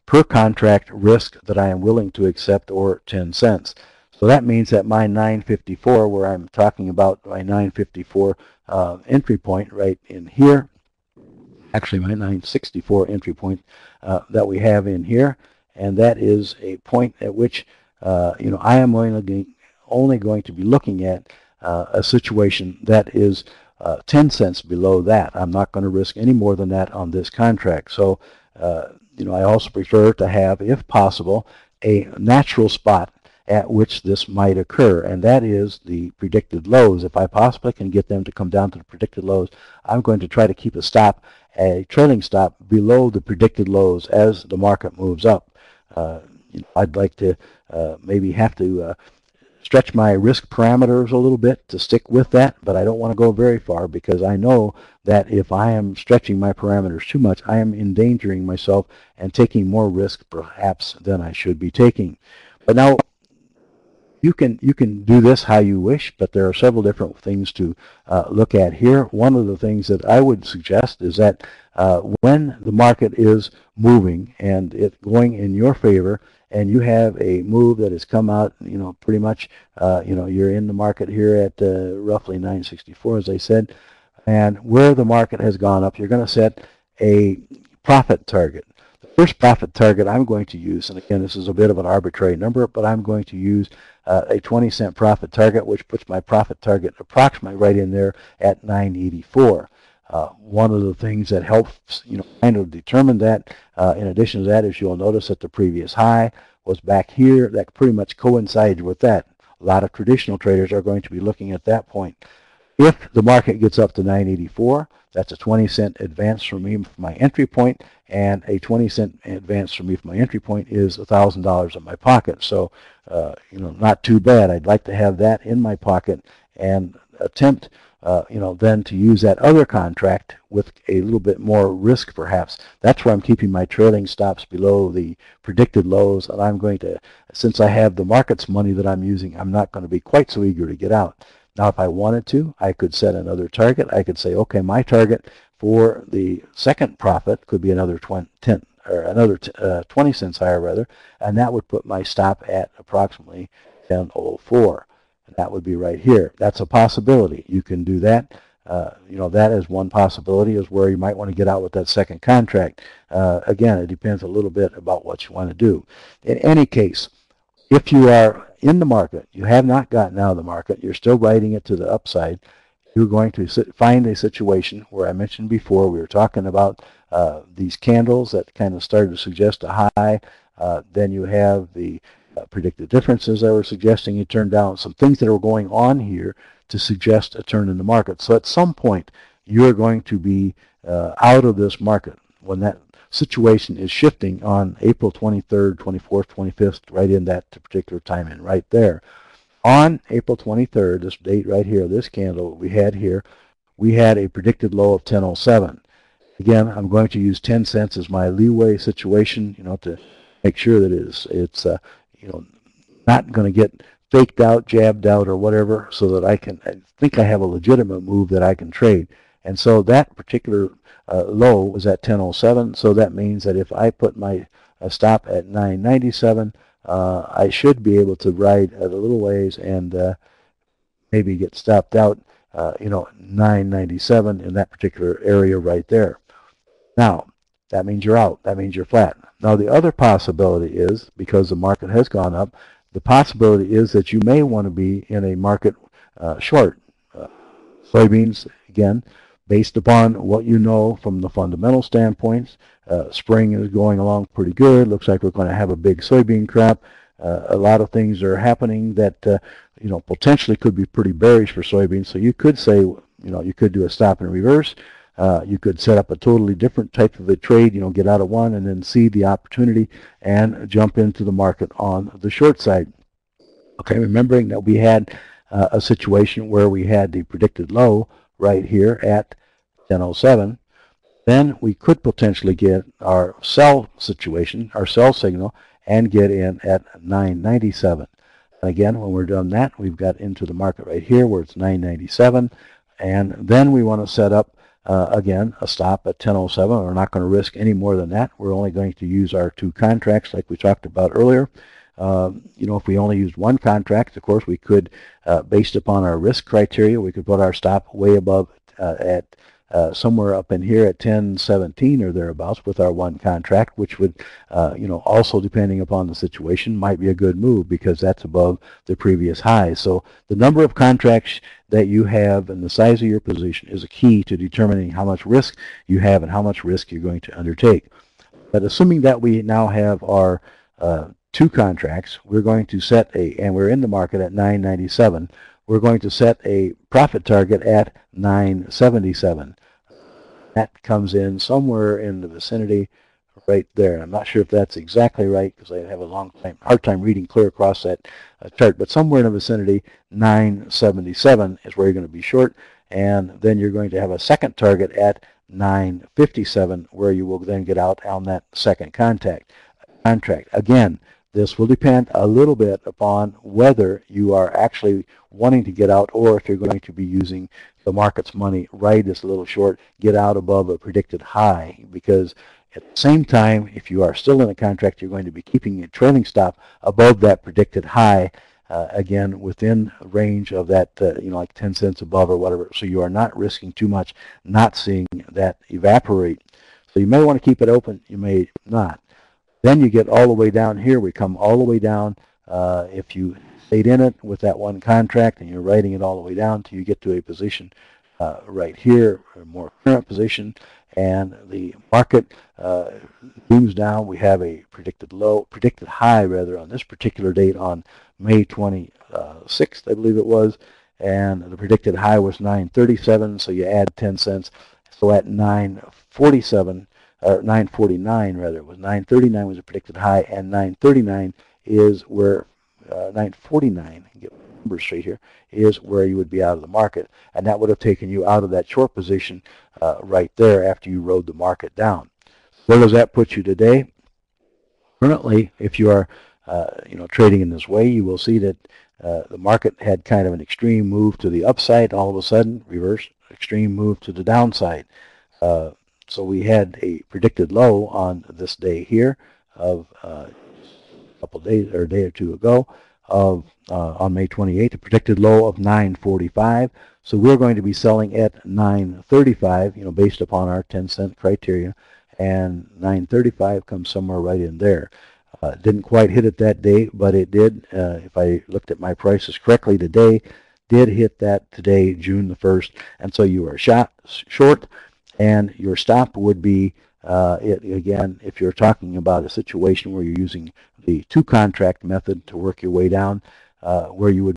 per contract risk that I am willing to accept, or 10 cents. So that means that my 954, where I'm talking about my 954 entry point right in here, actually my 964 entry point that we have in here, and that is a point at which I am only going to be looking at a situation that is 10 cents below that. I'm not going to risk any more than that on this contract. So I also prefer to have, if possible, a natural spot at which this might occur, and that is the predicted lows. If I possibly can get them to come down to the predicted lows, I'm going to try to keep a trailing stop below the predicted lows as the market moves up. I'd like to maybe have to stretch my risk parameters a little bit to stick with that, but I don't want to go very far, because I know that if I am stretching my parameters too much, I am endangering myself and taking more risk perhaps than I should be taking. But now, you can do this how you wish, but there are several different things to look at here. One of the things that I would suggest is that when the market is moving and it's going in your favor, and you have a move that has come out, pretty much, you're in the market here at roughly 964, as I said, and where the market has gone up, you're going to set a profit target. The first profit target I'm going to use, and again, this is a bit of an arbitrary number, but I'm going to use a 20-cent profit target, which puts my profit target approximately right in there at 984. One of the things that helps, kind of determine that, in addition to that, is you'll notice that the previous high was back here. That pretty much coincides with that. A lot of traditional traders are going to be looking at that point. If the market gets up to 984, that's a 20-cent advance from me from my entry point, and a 20-cent advance from me from my entry point is $1,000 in my pocket. So, not too bad. I'd like to have that in my pocket and attempt, then to use that other contract with a little bit more risk, perhaps. That's where I'm keeping my trailing stops below the predicted lows, and I'm going to, since I have the market's money that I'm using, I'm not going to be quite so eager to get out. Now, if I wanted to, I could set another target. I could say, okay, my target for the second profit could be another 20 cents higher, rather, and that would put my stop at approximately 10.04. And that would be right here. That's a possibility. You can do that. That is one possibility, is where you might want to get out with that second contract. Again, it depends a little bit about what you want to do. In any case, if you are in the market, you have not gotten out of the market, you're still riding it to the upside, you're going to find a situation where I mentioned before, we were talking about these candles that kind of started to suggest a high. Then you have the predicted differences that were suggesting you turn down, some things that are going on here to suggest a turn in the market. So at some point, you're going to be out of this market when that situation is shifting on April 23rd, 24th, 25th, right in that particular time and right there. On April 23rd, this date right here, this candle we had here, we had a predicted low of 10.07. Again, I'm going to use 10 cents as my leeway situation, to make sure that it's not going to get faked out, jabbed out, or whatever, so that I think I have a legitimate move that I can trade. And so that particular low was at 10.07, so that means that if I put my stop at 997, I should be able to ride at a little ways and maybe get stopped out, 997 in that particular area right there. Now, that means you're out. That means you're flat. Now, the other possibility is, because the market has gone up, the possibility is that you may want to be in a market short. Soybeans, again, based upon what you know from the fundamental standpoints, spring is going along pretty good. Looks like we're going to have a big soybean crop. A lot of things are happening that potentially could be pretty bearish for soybeans. So you could say, you could do a stop and reverse. You could set up a totally different type of a trade, get out of one and then see the opportunity and jump into the market on the short side. Okay, remembering that we had a situation where we had the predicted low right here at 10.07, then we could potentially get our sell situation, our sell signal, and get in at 997. And again, when we're done that, we've got into the market right here where it's 997, and then we want to set up again, a stop at 1007. We're not going to risk any more than that. We're only going to use our 2 contracts like we talked about earlier. If we only used 1 contract, of course, we could, based upon our risk criteria, we could put our stop way above at somewhere up in here at 1017 or thereabouts with our 1 contract, which would, also depending upon the situation, might be a good move because that's above the previous high. So the number of contracts that you have and the size of your position is a key to determining how much risk you have and how much risk you're going to undertake. But assuming that we now have our 2 contracts, we're going to set and we're in the market at 997, we're going to set a profit target at 977. That comes in somewhere in the vicinity right there. I'm not sure if that's exactly right because I have a hard time reading clear across that chart, but somewhere in the vicinity 977 is where you're going to be short, and then you're going to have a second target at 957 where you will then get out on that second contract. Again, this will depend a little bit upon whether you are actually wanting to get out or if you're going to be using the market's money, ride this a little short, get out above a predicted high, because at the same time, if you are still in a contract, you're going to be keeping a trailing stop above that predicted high, again, within range of that, like 10 cents above or whatever, so you are not risking too much, not seeing that evaporate. So you may want to keep it open, you may not. Then you get all the way down here. We come all the way down. If you stayed in it with that 1 contract and you're writing it all the way down till you get to a position right here, a more current position, and the market zooms down. We have a predicted high rather, on this particular date on May 26th, I believe it was, and the predicted high was 937. So you add 10 cents. So at 947. Or 949 rather, it was 939 was a predicted high, and 939 is where 949, get my numbers straight here, is where you would be out of the market, and that would have taken you out of that short position right there after you rode the market down. Where does that put you today? Currently, if you are trading in this way, you will see that the market had kind of an extreme move to the upside, all of a sudden reverse extreme move to the downside. So we had a predicted low on this day here of a couple of days or a day or two ago of on May 28th, a predicted low of 945. So we're going to be selling at 935, based upon our 10-cent criteria, and 935 comes somewhere right in there. Didn't quite hit it that day, but it did. If I looked at my prices correctly today, did hit that today, June the 1st, and so you are short. And your stop would be, again, if you're talking about a situation where you're using the 2 contract method to work your way down, where you would